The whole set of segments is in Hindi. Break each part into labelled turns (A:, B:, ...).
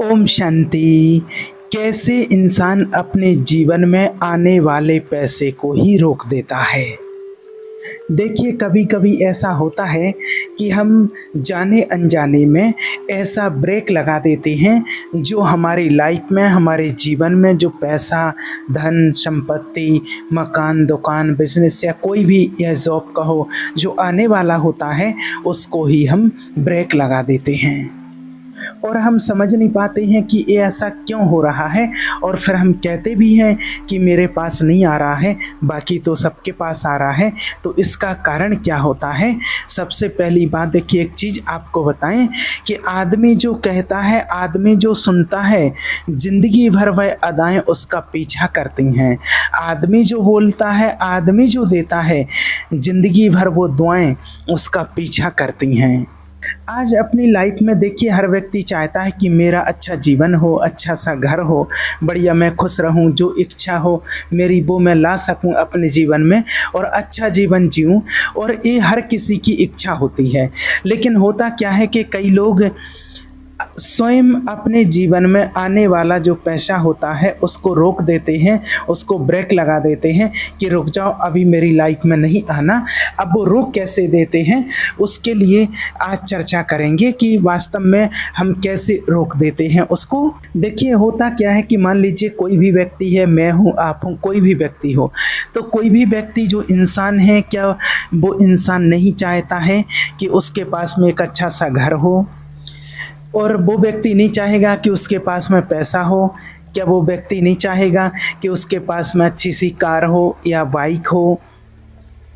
A: ओम शांति। कैसे इंसान अपने जीवन में आने वाले पैसे को ही रोक देता है। देखिए, कभी कभी ऐसा होता है कि हम जाने अनजाने में ऐसा ब्रेक लगा देते हैं जो हमारी लाइफ में, हमारे जीवन में जो पैसा, धन, संपत्ति, मकान, दुकान, बिजनेस या कोई भी या जॉब का हो जो आने वाला होता है, उसको ही हम ब्रेक लगा देते हैं। और हम समझ नहीं पाते हैं कि ये ऐसा क्यों हो रहा है। और फिर हम कहते भी हैं कि मेरे पास नहीं आ रहा है, बाकी तो सबके पास आ रहा है। तो इसका कारण क्या होता है? सबसे पहली बात देखिए, एक चीज़ आपको बताएं कि आदमी जो कहता है, आदमी जो सुनता है, ज़िंदगी भर वह अदाएं उसका पीछा करती हैं। आदमी जो बोलता है, आदमी जो देता है, ज़िंदगी भर वो दुआएं उसका पीछा करती हैं। आज अपनी लाइफ में देखिए, हर व्यक्ति चाहता है कि मेरा अच्छा जीवन हो, अच्छा सा घर हो, बढ़िया मैं खुश रहूं, जो इच्छा हो मेरी वो मैं ला सकूं अपने जीवन में और अच्छा जीवन जीऊं। और ये हर किसी की इच्छा होती है। लेकिन होता क्या है कि कई लोग स्वयं अपने जीवन में आने वाला जो पैसा होता है उसको रोक देते हैं, उसको ब्रेक लगा देते हैं कि रुक जाओ, अभी मेरी लाइफ में नहीं आना। अब वो रोक कैसे देते हैं, उसके लिए आज चर्चा करेंगे कि वास्तव में हम कैसे रोक देते हैं उसको। देखिए, होता क्या है कि मान लीजिए कोई भी व्यक्ति है, मैं हूँ, आप हूँ, कोई भी व्यक्ति हो, तो कोई भी व्यक्ति जो इंसान है, क्या वो इंसान नहीं चाहता है कि उसके पास में एक अच्छा सा घर हो? और वो व्यक्ति नहीं चाहेगा कि उसके पास में पैसा हो? क्या वो व्यक्ति नहीं चाहेगा कि उसके पास में अच्छी सी कार हो या बाइक हो,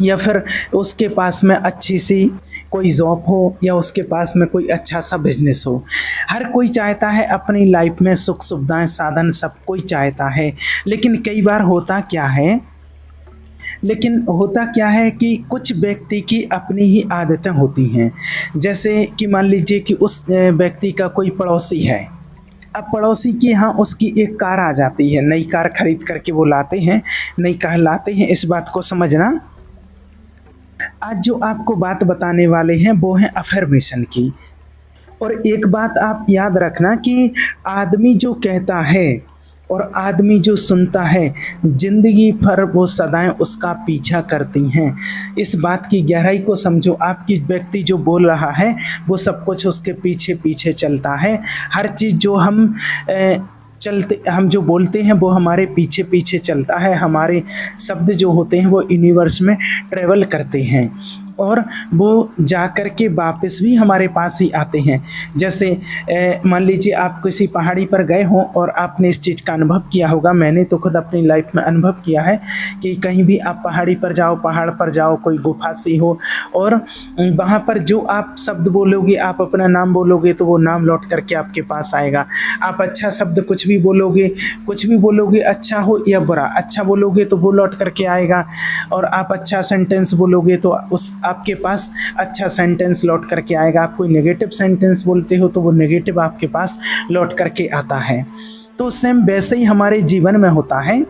A: या फिर उसके पास में अच्छी सी कोई जॉब हो, या उसके पास में कोई अच्छा सा बिजनेस हो? हर कोई चाहता है अपनी लाइफ में सुख सुविधाएं, साधन सब कोई चाहता है। लेकिन कई बार होता क्या है कि कुछ व्यक्ति की अपनी ही आदतें होती हैं। जैसे कि मान लीजिए कि उस व्यक्ति का कोई पड़ोसी है। अब पड़ोसी के यहाँ उसकी एक कार आ जाती है, नई कार खरीद करके वो लाते हैं, नई कार लाते हैं। इस बात को समझना। आज जो आपको बात बताने वाले हैं वो है अफर्मेशन की। और एक बात आप याद रखना कि आदमी जो कहता है और आदमी जो सुनता है, जिंदगी भर वो सदाएं उसका पीछा करती हैं। इस बात की गहराई को समझो। आपकी व्यक्ति जो बोल रहा है वो सब कुछ उसके पीछे पीछे चलता है। हर चीज़ जो हम जो बोलते हैं वो हमारे पीछे पीछे चलता है। हमारे शब्द जो होते हैं वो यूनिवर्स में ट्रेवल करते हैं और वो जा कर के वापस भी हमारे पास ही आते हैं। जैसे मान लीजिए आप किसी पहाड़ी पर गए हों और आपने इस चीज़ का अनुभव किया होगा। मैंने तो खुद अपनी लाइफ में अनुभव किया है कि कहीं भी आप पहाड़ी पर जाओ, पहाड़ पर जाओ, कोई गुफा सी हो, और वहाँ पर जो आप शब्द बोलोगे, आप अपना नाम बोलोगे तो वो नाम लौट करके आपके पास आएगा। आप अच्छा शब्द कुछ भी बोलोगे, अच्छा हो या बुरा, अच्छा बोलोगे तो वो लौट करके आएगा। और आप अच्छा सेंटेंस बोलोगे तो उस आपके पास अच्छा सेंटेंस लौट करके आएगा। आप कोई नेगेटिव सेंटेंस बोलते हो तो वो नेगेटिव आपके पास लौट करके आता है। तो सेम वैसे ही हमारे जीवन में होता है।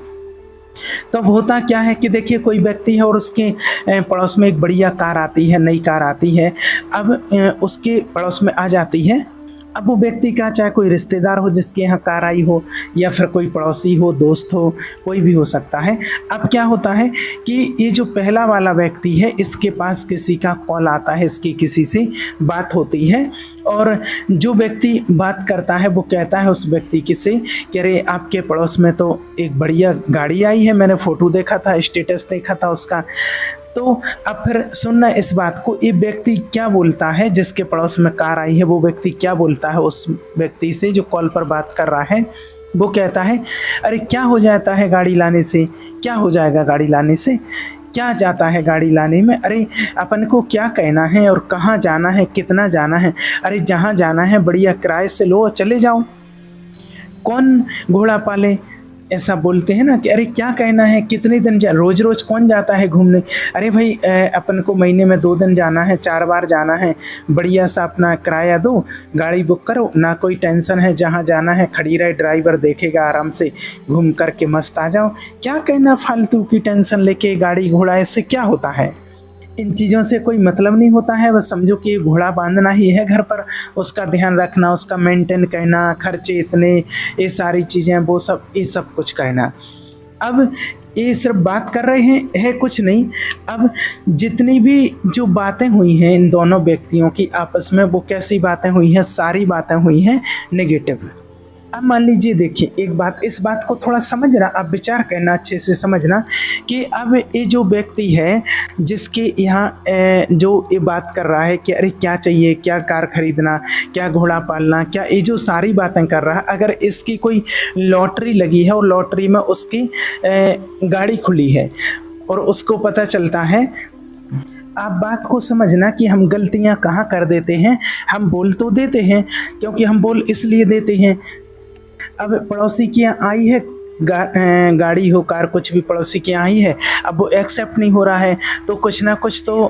A: तो अब होता क्या है कि देखिए, कोई व्यक्ति है और उसके पड़ोस में एक बढ़िया कार आती है, नई कार आती है। अब उसके पड़ोस में आ जाती है। अब वो व्यक्ति का चाहे कोई रिश्तेदार हो जिसके यहाँ कार आई हो, या फिर कोई पड़ोसी हो, दोस्त हो, कोई भी हो सकता है। अब क्या होता है कि ये जो पहला वाला व्यक्ति है, इसके पास किसी का कॉल आता है, इसकी किसी से बात होती है, और जो व्यक्ति बात करता है वो कहता है उस व्यक्ति से कि अरे, आपके पड़ोस में तो एक बढ़िया गाड़ी आई है, मैंने फ़ोटो देखा था, स्टेटस देखा था उसका। तो अब फिर सुनना इस बात को, ये व्यक्ति क्या बोलता है जिसके पड़ोस में कार आई है, वो व्यक्ति क्या बोलता है उस व्यक्ति से जो कॉल पर बात कर रहा है? वो कहता है, अरे क्या हो जाता है गाड़ी लाने से, क्या हो जाएगा गाड़ी लाने से, क्या जाता है गाड़ी लाने में, अरे अपन को क्या कहना है और कहाँ जाना है, कितना जाना है, अरे जहाँ जाना है बढ़िया किराए से लो, चले जाओ, कौन घोड़ा पाले। ऐसा बोलते हैं ना कि अरे क्या कहना है, कितने दिन रोज़ रोज़ कौन जाता है घूमने, अरे भाई अपन को महीने में 2 दिन जाना है, 4 बार जाना है, बढ़िया सा अपना किराया दो, गाड़ी बुक करो, ना कोई टेंशन है, जहाँ जाना है खड़ी रहे, ड्राइवर देखेगा, आराम से घूम कर के मस्त आ जाओ। क्या कहना फालतू की टेंशन लेके गाड़ी घोड़ा, इससे क्या होता है? इन चीज़ों से कोई मतलब नहीं होता है, बस समझो कि घोड़ा बाँधना ही है घर पर, उसका ध्यान रखना, उसका मेंटेन करना, खर्चे इतने, ये सारी चीज़ें, वो सब, ये सब कुछ करना। अब ये सिर्फ बात कर रहे हैं, है कुछ नहीं। अब जितनी भी जो बातें हुई हैं इन दोनों व्यक्तियों की आपस में, वो कैसी बातें हुई हैं? सारी बातें हुई हैं नेगेटिव। अब मान लीजिए, देखिए एक बात, इस बात को थोड़ा समझना, आप विचार करना, अच्छे से समझना कि अब ये जो व्यक्ति है जिसके यहाँ जो ये बात कर रहा है कि अरे क्या चाहिए, क्या कार खरीदना, क्या घोड़ा पालना, क्या ये जो सारी बातें कर रहा है, अगर इसकी कोई लॉटरी लगी है और लॉटरी में उसकी गाड़ी खुली है और उसको पता चलता है, आप बात को समझना कि हम गलतियां कहाँ कर देते हैं। हम बोल तो देते हैं, क्योंकि हम बोल इसलिए देते हैं, अब पड़ोसी की यहाँ आई है गाड़ी हो, कार, कुछ भी पड़ोसी की यहाँ आई है, अब वो एक्सेप्ट नहीं हो रहा है, तो कुछ ना कुछ तो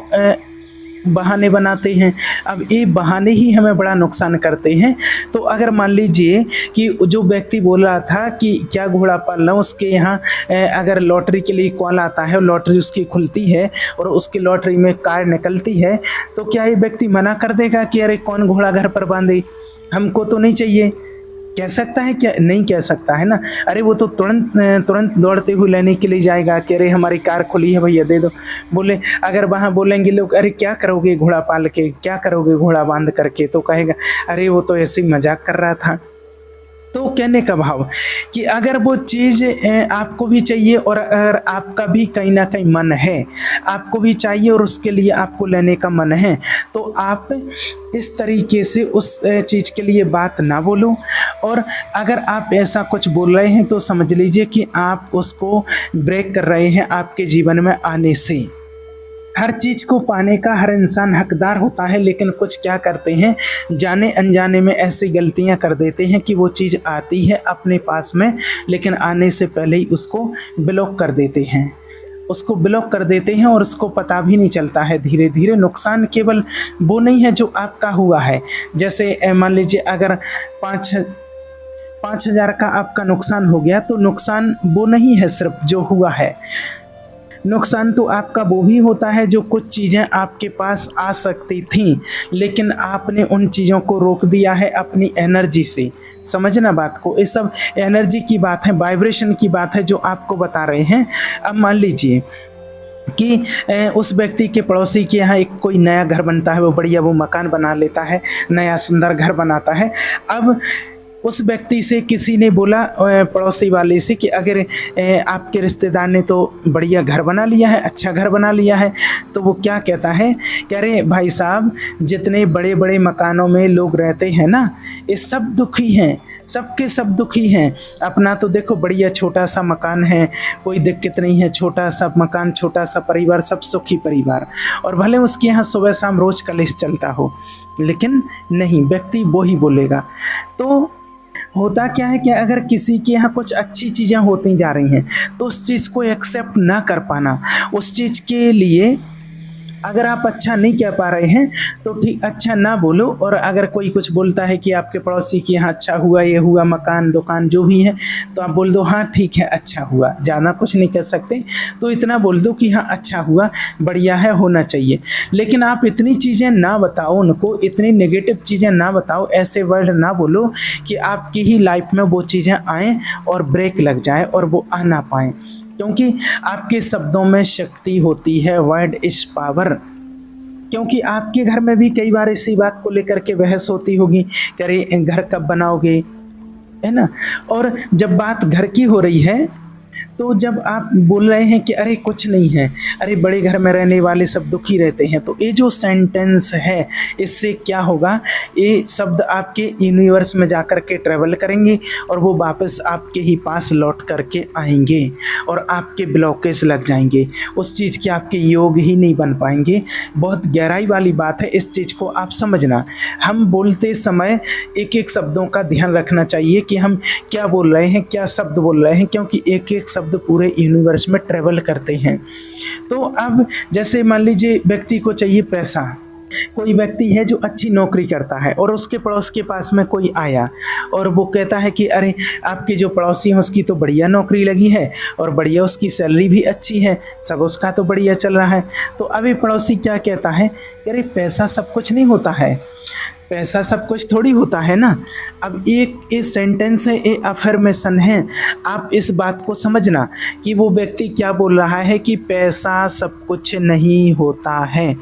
A: बहाने बनाते हैं। अब ये बहाने ही हमें बड़ा नुकसान करते हैं। तो अगर मान लीजिए कि जो व्यक्ति बोल रहा था कि क्या घोड़ा पालना, उसके यहाँ अगर लॉटरी के लिए कॉल आता है और लॉटरी उसकी खुलती है और उसकी लॉटरी में कार निकलती है, तो क्या ये व्यक्ति मना कर देगा कि अरे कौन घोड़ा घर पर बांधे, हमको तो नहीं चाहिए? कह सकता है क्या? नहीं कह सकता है ना। अरे वो तो तुरंत दौड़ते हुए लेने के लिए जाएगा कि अरे हमारी कार खुली है भैया दे दो। बोले, अगर वहाँ बोलेंगे लोग अरे क्या करोगे घोड़ा पाल के, क्या करोगे घोड़ा बांध करके, तो कहेगा अरे वो तो ऐसे ही मजाक कर रहा था। तो कहने का भाव कि अगर वो चीज़ आपको भी चाहिए और अगर आपका भी कहीं ना कहीं मन है, आपको भी चाहिए और उसके लिए आपको लेने का मन है, तो आप इस तरीके से उस चीज़ के लिए बात ना बोलो। और अगर आप ऐसा कुछ बोल रहे हैं तो समझ लीजिए कि आप उसको ब्रेक कर रहे हैं आपके जीवन में आने से। हर चीज़ को पाने का हर इंसान हकदार होता है, लेकिन कुछ क्या करते हैं, जाने अनजाने में ऐसी गलतियां कर देते हैं कि वो चीज़ आती है अपने पास में, लेकिन आने से पहले ही उसको ब्लॉक कर देते हैं, उसको ब्लॉक कर देते हैं और उसको पता भी नहीं चलता है। धीरे धीरे नुकसान केवल वो नहीं है जो आपका हुआ है। जैसे मान लीजिए अगर 5,000 का आपका नुकसान हो गया, तो नुकसान वो नहीं है सिर्फ जो हुआ है, नुकसान तो आपका वो भी होता है जो कुछ चीज़ें आपके पास आ सकती थीं, लेकिन आपने उन चीज़ों को रोक दिया है अपनी एनर्जी से। समझना बात को, ये सब एनर्जी की बात है, वाइब्रेशन की बात है जो आपको बता रहे हैं। अब मान लीजिए कि उस व्यक्ति के पड़ोसी के यहाँ एक कोई नया घर बनता है, वो बढ़िया वो मकान बना लेता है, नया सुंदर घर बनाता है। अब उस व्यक्ति से किसी ने बोला, पड़ोसी वाले से, कि अगर आपके रिश्तेदार ने तो बढ़िया घर बना लिया है, अच्छा घर बना लिया है, तो वो क्या कहता है कि अरे भाई साहब, जितने बड़े बड़े मकानों में लोग रहते हैं ना, ये सब दुखी हैं, सबके सब दुखी हैं। अपना तो देखो बढ़िया छोटा सा मकान है, कोई दिक्कत नहीं है, छोटा सा मकान, छोटा सा परिवार, सब सुखी परिवार, और भले उसके यहाँ सुबह शाम रोज कलेश चलता हो, लेकिन नहीं, व्यक्ति वो ही बोलेगा। तो होता क्या है कि अगर किसी के यहाँ कुछ अच्छी चीज़ें होती जा रही हैं, तो उस चीज़ को एक्सेप्ट ना कर पाना, उस चीज़ के लिए अगर आप अच्छा नहीं कह पा रहे हैं तो ठीक, अच्छा ना बोलो। और अगर कोई कुछ बोलता है कि आपके पड़ोसी के यहाँ अच्छा हुआ, ये हुआ, मकान दुकान जो भी है, तो आप बोल दो हाँ ठीक है अच्छा हुआ, ज़्यादा कुछ नहीं कह सकते, तो इतना बोल दो कि हाँ अच्छा हुआ, बढ़िया है, होना चाहिए। लेकिन आप इतनी चीज़ें ना बताओ उनको, इतनी नेगेटिव चीज़ें ना बताओ, ऐसे वर्ड ना बोलो कि आपकी ही लाइफ में वो चीज़ें आएँ और ब्रेक लग जाए और वो आ ना पाएँ, क्योंकि आपके शब्दों में शक्ति होती है, वर्ड इज पावर। क्योंकि आपके घर में भी कई बार इसी बात को लेकर के बहस होती होगी कि अरे घर कब बनाओगे, है ना। और जब बात घर की हो रही है, तो जब आप बोल रहे हैं कि अरे कुछ नहीं है, अरे बड़े घर में रहने वाले सब दुखी रहते हैं, तो ये जो सेंटेंस है, इससे क्या होगा, ये शब्द आपके यूनिवर्स में जाकर के ट्रैवल करेंगे और वो वापस आपके ही पास लौट करके आएंगे और आपके ब्लॉकेज लग जाएंगे, उस चीज़ के आपके योग ही नहीं बन पाएंगे। बहुत गहराई वाली बात है, इस चीज़ को आप समझना। हम बोलते समय एक एक शब्दों का ध्यान रखना चाहिए कि हम क्या बोल रहे हैं, क्या शब्द बोल रहे हैं, क्योंकि एक एक शब्द पूरे यूनिवर्स में ट्रेवल करते हैं। तो अब जैसे मान लीजिए व्यक्ति को चाहिए पैसा, कोई व्यक्ति है जो अच्छी नौकरी करता है और उसके पड़ोस के पास में कोई आया और वो कहता है कि अरे आपके जो पड़ोसी हैं उसकी तो बढ़िया नौकरी लगी है और बढ़िया उसकी सैलरी भी अच्छी है, सब उसका तो बढ़िया चल रहा है। तो अभी पड़ोसी क्या कहता है कि अरे पैसा सब कुछ नहीं होता है, पैसा सब कुछ थोड़ी होता है ना। अब एक इस सेंटेंस है, ये अफर्मेशन है। आप इस बात को समझना कि वो व्यक्ति क्या बोल रहा है कि पैसा सब कुछ नहीं होता है।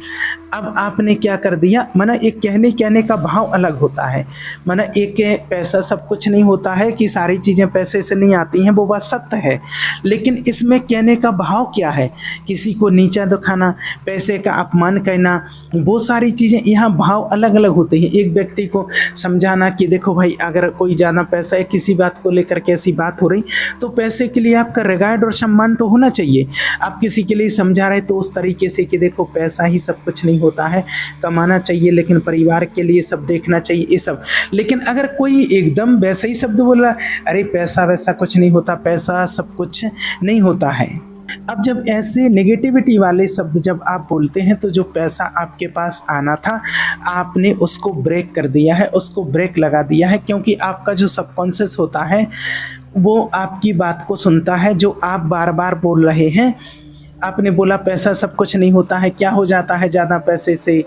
A: अब आपने क्या कर दिया, माना एक कहने का भाव अलग होता है। माना एक पैसा सब कुछ नहीं होता है कि सारी चीज़ें पैसे से नहीं आती हैं, वो बात सत्य है, लेकिन इसमें कहने का भाव क्या है, किसी को नीचा दिखाना, पैसे का अपमान करना, वो सारी चीज़ें यहाँ भाव अलग अलग होते हैं। एक व्यक्ति को समझाना कि देखो भाई अगर कोई ज़्यादा पैसा है, किसी बात को लेकर के ऐसी बात हो रही, तो पैसे के लिए आपका रिगार्ड और सम्मान तो होना चाहिए। आप किसी के लिए समझा रहे तो उस तरीके से कि देखो पैसा ही सब कुछ नहीं होता है, कमाना चाहिए लेकिन परिवार के लिए सब देखना चाहिए, ये सब। लेकिन अगर कोई एकदम वैसा ही शब्द बोल रहा, अरे पैसा वैसा कुछ नहीं होता, पैसा सब कुछ नहीं होता है। अब जब ऐसे नेगेटिविटी वाले शब्द जब आप बोलते हैं तो जो पैसा आपके पास आना था आपने उसको ब्रेक कर दिया है, उसको ब्रेक लगा दिया है, क्योंकि आपका जो सबकॉन्शियस होता है वो आपकी बात को सुनता है जो आप बार बार बोल रहे हैं। आपने बोला पैसा सब कुछ नहीं होता है, क्या हो जाता है ज़्यादा पैसे से,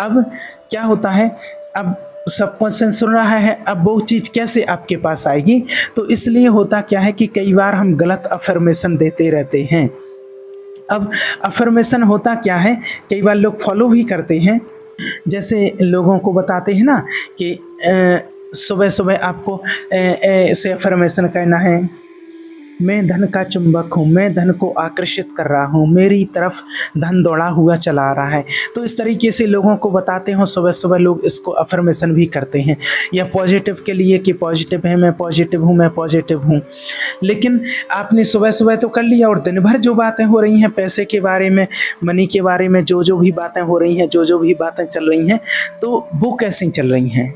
A: अब क्या होता है, अब सबकॉन्शियस सुन रहा है, अब वो चीज़ कैसे आपके पास आएगी। तो इसलिए होता क्या है कि कई बार हम गलत अफर्मेशन देते रहते हैं। अब अफर्मेशन होता क्या है, कई बार लोग फॉलो भी करते हैं, जैसे लोगों को बताते हैं ना कि सुबह सुबह आपको ऐसे अफर्मेशन करना है, मैं धन का चुंबक हूँ, मैं धन को आकर्षित कर रहा हूँ, मेरी तरफ धन दौड़ा हुआ चला आ रहा है। तो इस तरीके से लोगों को बताते हो, सुबह सुबह लोग इसको अफर्मेशन भी करते हैं, या पॉजिटिव के लिए कि पॉजिटिव है, मैं पॉजिटिव हूँ, मैं पॉजिटिव हूँ। लेकिन आपने सुबह सुबह तो कर लिया और दिन भर जो बातें हो रही हैं पैसे के बारे में, मनी के बारे में, जो भी बातें हो रही हैं, जो भी बातें चल रही हैं, तो वो कैसी चल रही हैं,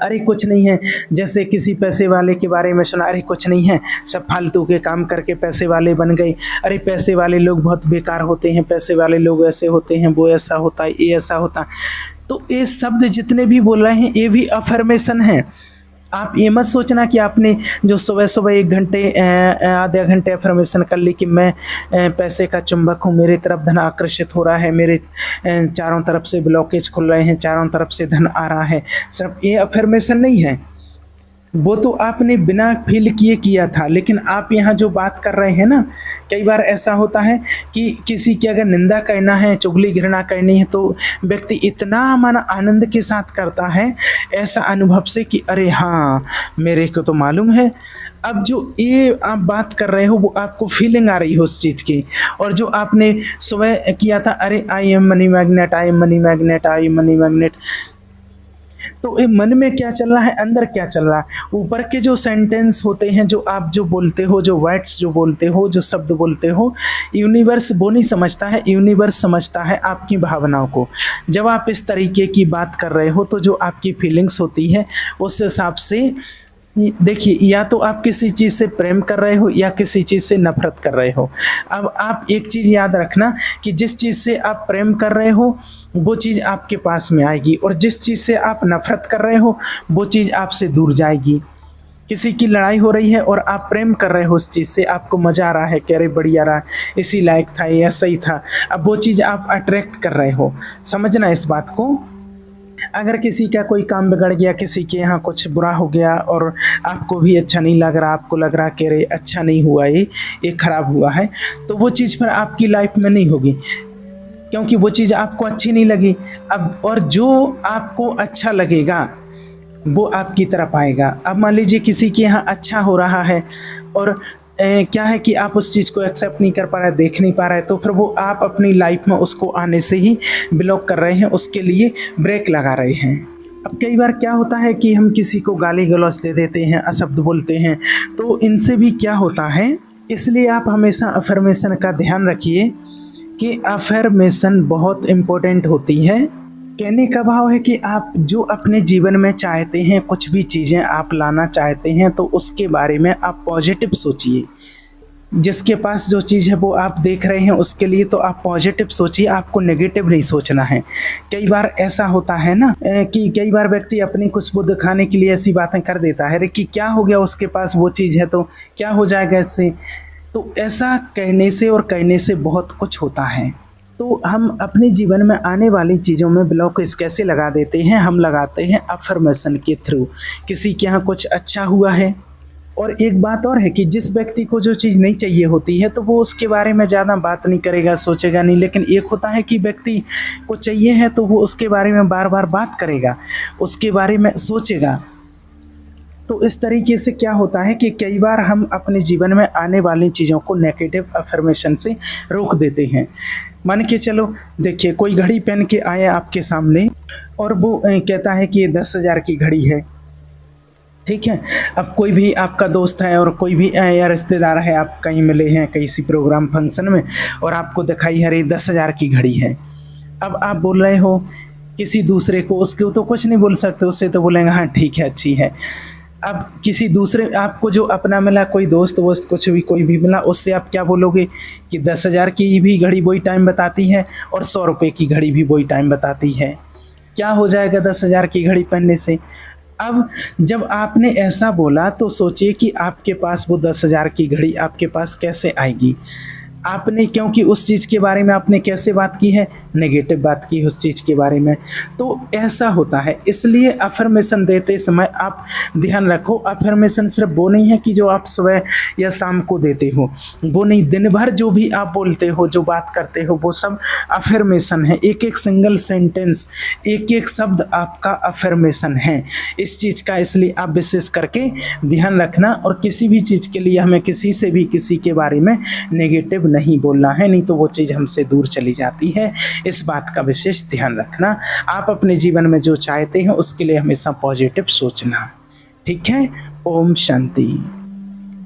A: अरे कुछ नहीं है। जैसे किसी पैसे वाले के बारे में सुना, अरे कुछ नहीं है, सब फालतू के काम करके पैसे वाले बन गए, अरे पैसे वाले लोग बहुत बेकार होते हैं, पैसे वाले लोग ऐसे होते हैं, वो ऐसा होता है, ये ऐसा होता है। तो ये शब्द जितने भी बोल रहे हैं ये भी अफर्मेशन है। आप ये मत सोचना कि आपने जो सुबह सुबह 1 घंटे आधे घंटे अफर्मेशन कर ली कि मैं पैसे का चुंबक हूँ, मेरी तरफ धन आकर्षित हो रहा है, मेरे चारों तरफ से ब्लॉकेज खुल रहे हैं, चारों तरफ से धन आ रहा है, सिर्फ ये अफर्मेशन नहीं है, वो तो आपने बिना फील किए किया था। लेकिन आप यहाँ जो बात कर रहे हैं ना, कई बार ऐसा होता है कि किसी की अगर निंदा करना है, चुगली घृणा करनी है, तो व्यक्ति इतना माना आनंद के साथ करता है, ऐसा अनुभव से कि अरे हाँ मेरे को तो मालूम है। अब जो ये आप बात कर रहे हो वो आपको फीलिंग आ रही हो उस चीज़ की, और जो आपने सुबह किया था, अरे I am money magnet, I am money magnet, I am money magnet, तो ये मन में क्या चल रहा है, अंदर क्या चल रहा है, ऊपर के जो सेंटेंस होते हैं, जो आप जो बोलते हो, जो वर्ड्स जो बोलते हो, जो शब्द बोलते हो, यूनिवर्स वो नहीं समझता है, यूनिवर्स समझता है आपकी भावनाओं को। जब आप इस तरीके की बात कर रहे हो तो जो आपकी फीलिंग्स होती है उस हिसाब से देखिए, या तो आप किसी चीज़ से प्रेम कर रहे हो या किसी चीज़ से नफरत कर रहे हो। अब आप एक चीज़ याद रखना कि जिस चीज़ से आप प्रेम कर रहे हो वो चीज़ आपके पास में आएगी, और जिस चीज़ से आप नफरत कर रहे हो वो चीज़ आपसे दूर जाएगी। किसी की लड़ाई हो रही है और आप प्रेम कर रहे हो उस चीज़ से, आपको मज़ा आ रहा है कि अरे बढ़िया रहा, इसी लायक था, या सही था, अब वो चीज़ आप अट्रैक्ट कर रहे हो। समझना इस बात को। अगर किसी का कोई काम बिगड़ गया, किसी के यहाँ कुछ बुरा हो गया और आपको भी अच्छा नहीं लग रहा, आपको लग रहा कि अरे अच्छा नहीं हुआ, ये खराब हुआ है, तो वो चीज़ पर आपकी लाइफ में नहीं होगी, क्योंकि वो चीज़ आपको अच्छी नहीं लगी। अब और जो आपको अच्छा लगेगा वो आपकी तरफ आएगा। अब मान लीजिए किसी के यहाँ अच्छा हो रहा है और क्या है कि आप उस चीज़ को एक्सेप्ट नहीं कर पा रहे, देख नहीं पा रहे, तो फिर वो आप अपनी लाइफ में उसको आने से ही ब्लॉक कर रहे हैं, उसके लिए ब्रेक लगा रहे हैं। अब कई बार क्या होता है कि हम किसी को गाली गलौज दे देते हैं, अशब्द बोलते हैं, तो इनसे भी क्या होता है, इसलिए आप हमेशा अफर्मेशन का ध्यान रखिए कि अफर्मेशन बहुत इम्पोर्टेंट होती है। कहने का भाव है कि आप जो अपने जीवन में चाहते हैं, कुछ भी चीज़ें आप लाना चाहते हैं, तो उसके बारे में आप पॉजिटिव सोचिए। जिसके पास जो चीज़ है वो आप देख रहे हैं उसके लिए तो आप पॉजिटिव सोचिए, आपको नेगेटिव नहीं सोचना है। कई बार ऐसा होता है ना कि कई बार व्यक्ति अपनी कुछ वो दिखाने के लिए ऐसी बातें कर देता है, अरे कि क्या हो गया, उसके पास वो चीज़ है तो क्या हो जाएगा इससे। तो ऐसा कहने से और कहने से बहुत कुछ होता है। तो हम अपने जीवन में आने वाली चीज़ों में ब्लॉकेज कैसे लगा देते हैं, हम लगाते हैं अफ़र्मेशन के थ्रू। किसी के यहाँ कुछ अच्छा हुआ है, और एक बात और है कि जिस व्यक्ति को जो चीज़ नहीं चाहिए होती है तो वो उसके बारे में ज़्यादा बात नहीं करेगा, सोचेगा नहीं। लेकिन एक होता है कि व्यक्ति को चाहिए है तो वो उसके बारे में बार बार बात करेगा, उसके बारे में सोचेगा। तो इस तरीके से क्या होता है कि कई बार हम अपने जीवन में आने वाली चीज़ों को नेगेटिव अफ़र्मेशन से रोक देते हैं। मान के चलो, देखिए कोई घड़ी पहन के आया आपके सामने और वो कहता है कि ये 10,000 की घड़ी है, ठीक है। अब कोई भी आपका दोस्त है और कोई भी या रिश्तेदार है, आप कहीं मिले हैं किसी प्रोग्राम फंक्शन में और आपको दिखाई अरे 10,000 की घड़ी है। अब आप बोल रहे हो किसी दूसरे को, उसको तो कुछ नहीं बोल सकते, उससे तो बोलेंगे हाँ ठीक है अच्छी है। अब किसी दूसरे आपको जो अपना मिला, कोई दोस्त वोस्त कुछ भी कोई भी मिला, उससे आप क्या बोलोगे कि 10,000 की भी घड़ी वही टाइम बताती है और 100 रुपये की घड़ी भी वही टाइम बताती है। क्या हो जाएगा 10,000 की घड़ी पहनने से। अब जब आपने ऐसा बोला तो सोचिए कि आपके पास वो 10,000 की घड़ी आपके पास कैसे आएगी। आपने क्योंकि उस चीज़ के बारे में आपने कैसे बात की है, नेगेटिव बात की उस चीज़ के बारे में। तो ऐसा होता है, इसलिए अफ़र्मेशन देते समय आप ध्यान रखो, अफ़र्मेशन सिर्फ वो नहीं है कि जो आप सुबह या शाम को देते हो, वो नहीं, दिन भर जो भी आप बोलते हो, जो बात करते हो, वो सब अफ़र्मेशन है। एक एक सिंगल सेंटेंस, एक एक शब्द आपका अफ़र्मेशन है इस चीज़ का। इसलिए आप विशेष करके ध्यान रखना, और किसी भी चीज़ के लिए हमें किसी से भी किसी के बारे में नेगेटिव नहीं बोलना है, नहीं तो वो चीज़ हमसे दूर चली जाती है। इस बात का विशेष ध्यान रखना। आप अपने जीवन में जो चाहते हैं उसके लिए हमेशा पॉजिटिव सोचना। ठीक है। ओम शांति।